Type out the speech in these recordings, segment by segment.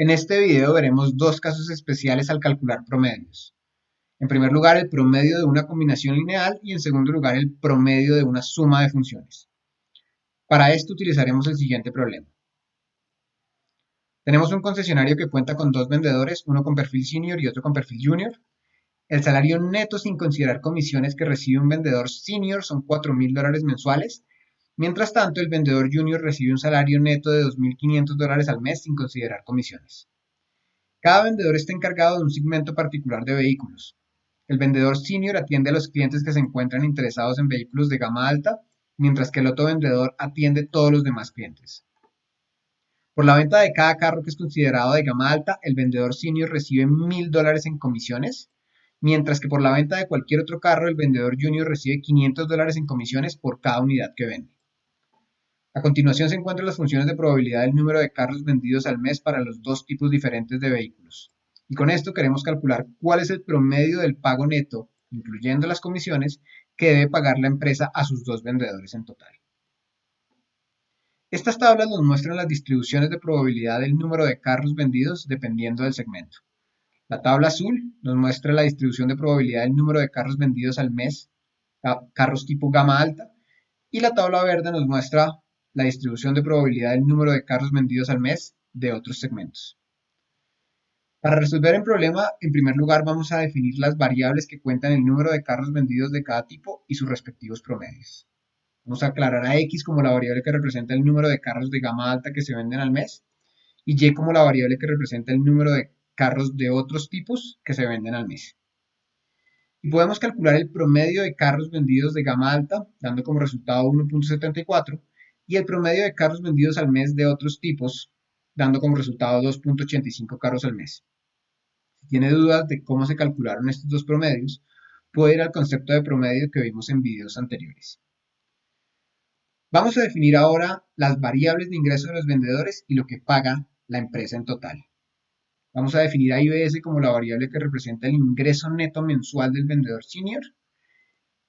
En este video veremos dos casos especiales al calcular promedios. En primer lugar, el promedio de una combinación lineal y en segundo lugar, el promedio de una suma de funciones. Para esto utilizaremos el siguiente problema. Tenemos un concesionario que cuenta con dos vendedores, uno con perfil senior y otro con perfil junior. El salario neto sin considerar comisiones que recibe un vendedor senior son $4,000 mensuales. Mientras tanto, el vendedor junior recibe un salario neto de $2,500 al mes sin considerar comisiones. Cada vendedor está encargado de un segmento particular de vehículos. El vendedor senior atiende a los clientes que se encuentran interesados en vehículos de gama alta, mientras que el otro vendedor atiende a todos los demás clientes. Por la venta de cada carro que es considerado de gama alta, el vendedor senior recibe $1,000 en comisiones, mientras que por la venta de cualquier otro carro, el vendedor junior recibe $500 en comisiones por cada unidad que vende. A continuación se encuentran las funciones de probabilidad del número de carros vendidos al mes para los dos tipos diferentes de vehículos. Y con esto queremos calcular cuál es el promedio del pago neto, incluyendo las comisiones, que debe pagar la empresa a sus dos vendedores en total. Estas tablas nos muestran las distribuciones de probabilidad del número de carros vendidos dependiendo del segmento. La tabla azul nos muestra la distribución de probabilidad del número de carros vendidos al mes, carros tipo gama alta, y la tabla verde nos muestra la distribución de probabilidad del número de carros vendidos al mes de otros segmentos. Para resolver el problema, en primer lugar vamos a definir las variables que cuentan el número de carros vendidos de cada tipo y sus respectivos promedios. Vamos a aclarar a X como la variable que representa el número de carros de gama alta que se venden al mes y Y como la variable que representa el número de carros de otros tipos que se venden al mes. Y podemos calcular el promedio de carros vendidos de gama alta, dando como resultado 1.74, y el promedio de carros vendidos al mes de otros tipos, dando como resultado 2.85 carros al mes. Si tiene dudas de cómo se calcularon estos dos promedios, puede ir al concepto de promedio que vimos en videos anteriores. Vamos a definir ahora las variables de ingreso de los vendedores y lo que paga la empresa en total. Vamos a definir a IBS como la variable que representa el ingreso neto mensual del vendedor senior,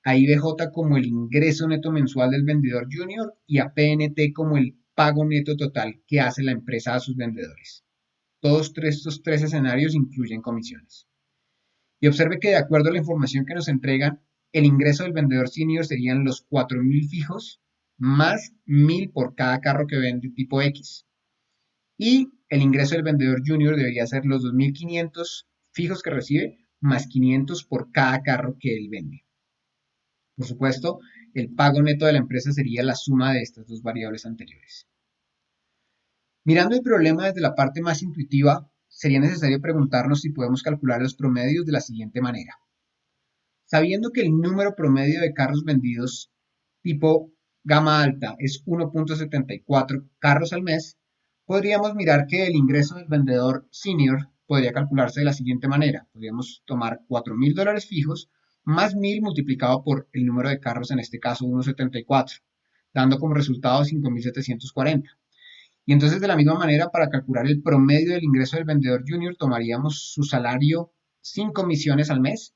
a IBJ como el ingreso neto mensual del vendedor junior y a PNT como el pago neto total que hace la empresa a sus vendedores. Todos estos tres escenarios incluyen comisiones. Y observe que de acuerdo a la información que nos entregan, el ingreso del vendedor senior serían los 4,000 fijos más 1,000 por cada carro que vende tipo X. Y el ingreso del vendedor junior debería ser los 2,500 fijos que recibe más 500 por cada carro que él vende. Por supuesto, el pago neto de la empresa sería la suma de estas dos variables anteriores. Mirando el problema desde la parte más intuitiva, sería necesario preguntarnos si podemos calcular los promedios de la siguiente manera. Sabiendo que el número promedio de carros vendidos tipo gama alta es 1.74 carros al mes, podríamos mirar que el ingreso del vendedor senior podría calcularse de la siguiente manera. Podríamos tomar $4,000 fijos más 1,000 multiplicado por el número de carros, en este caso 1.74, dando como resultado 5,740. Y entonces de la misma manera, para calcular el promedio del ingreso del vendedor junior, tomaríamos su salario sin comisiones al mes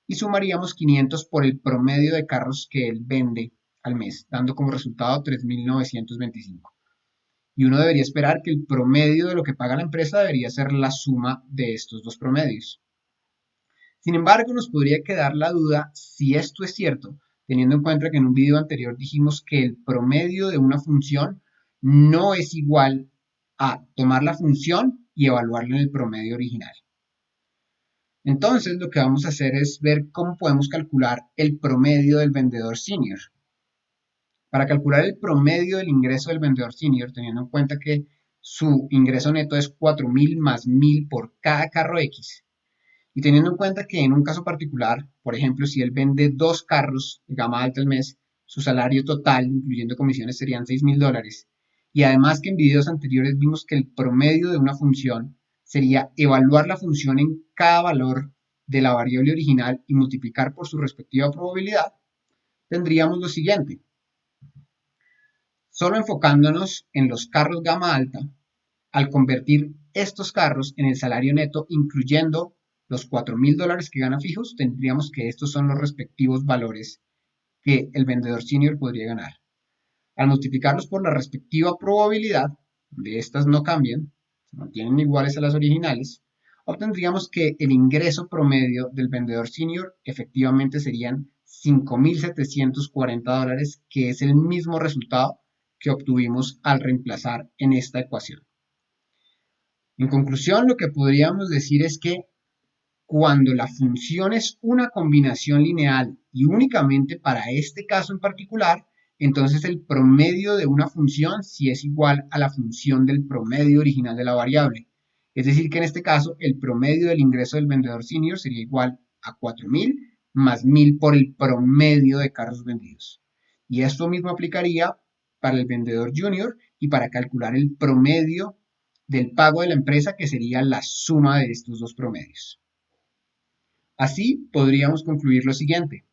y sumaríamos 500 por el promedio de carros que él vende al mes, dando como resultado 3,925. Y uno debería esperar que el promedio de lo que paga la empresa debería ser la suma de estos dos promedios. Sin embargo, nos podría quedar la duda si esto es cierto, teniendo en cuenta que en un video anterior dijimos que el promedio de una función no es igual a tomar la función y evaluarla en el promedio original. Entonces, lo que vamos a hacer es ver cómo podemos calcular el promedio del vendedor senior. Para calcular el promedio del ingreso del vendedor senior, teniendo en cuenta que su ingreso neto es 4,000 más 1,000 por cada carro X, y teniendo en cuenta que en un caso particular, por ejemplo, si él vende 2 carros de gama alta al mes, su salario total, incluyendo comisiones, serían $6,000. Y además que en videos anteriores vimos que el promedio de una función sería evaluar la función en cada valor de la variable original y multiplicar por su respectiva probabilidad, tendríamos lo siguiente. Solo enfocándonos en los carros gama alta, al convertir estos carros en el salario neto, incluyendo los $4,000 que gana fijos, tendríamos que estos son los respectivos valores que el vendedor senior podría ganar. Al multiplicarlos por la respectiva probabilidad, de estas no cambian, se mantienen iguales a las originales, obtendríamos que el ingreso promedio del vendedor senior efectivamente serían $5,740, que es el mismo resultado que obtuvimos al reemplazar en esta ecuación. En conclusión, lo que podríamos decir es que cuando la función es una combinación lineal y únicamente para este caso en particular, entonces el promedio de una función sí es igual a la función del promedio original de la variable. Es decir, que en este caso el promedio del ingreso del vendedor senior sería igual a 4,000 más 1,000 por el promedio de carros vendidos. Y esto mismo aplicaría para el vendedor junior y para calcular el promedio del pago de la empresa, que sería la suma de estos dos promedios. Así podríamos concluir lo siguiente.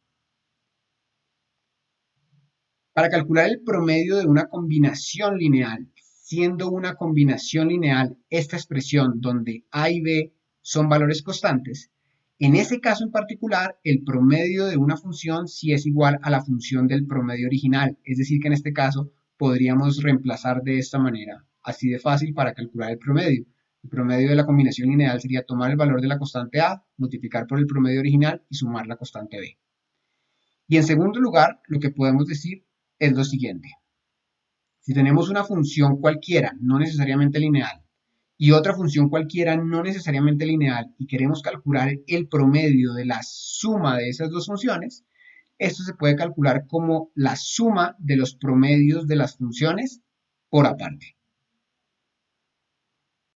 Para calcular el promedio de una combinación lineal, siendo una combinación lineal esta expresión donde A y B son valores constantes, en ese caso en particular, el promedio de una función sí es igual a la función del promedio original, es decir que en este caso podríamos reemplazar de esta manera, así de fácil para calcular el promedio. El promedio de la combinación lineal sería tomar el valor de la constante A, multiplicar por el promedio original y sumar la constante B. Y en segundo lugar, lo que podemos decir es lo siguiente. Si tenemos una función cualquiera, no necesariamente lineal, y otra función cualquiera no necesariamente lineal, y queremos calcular el promedio de la suma de esas dos funciones, esto se puede calcular como la suma de los promedios de las funciones por aparte.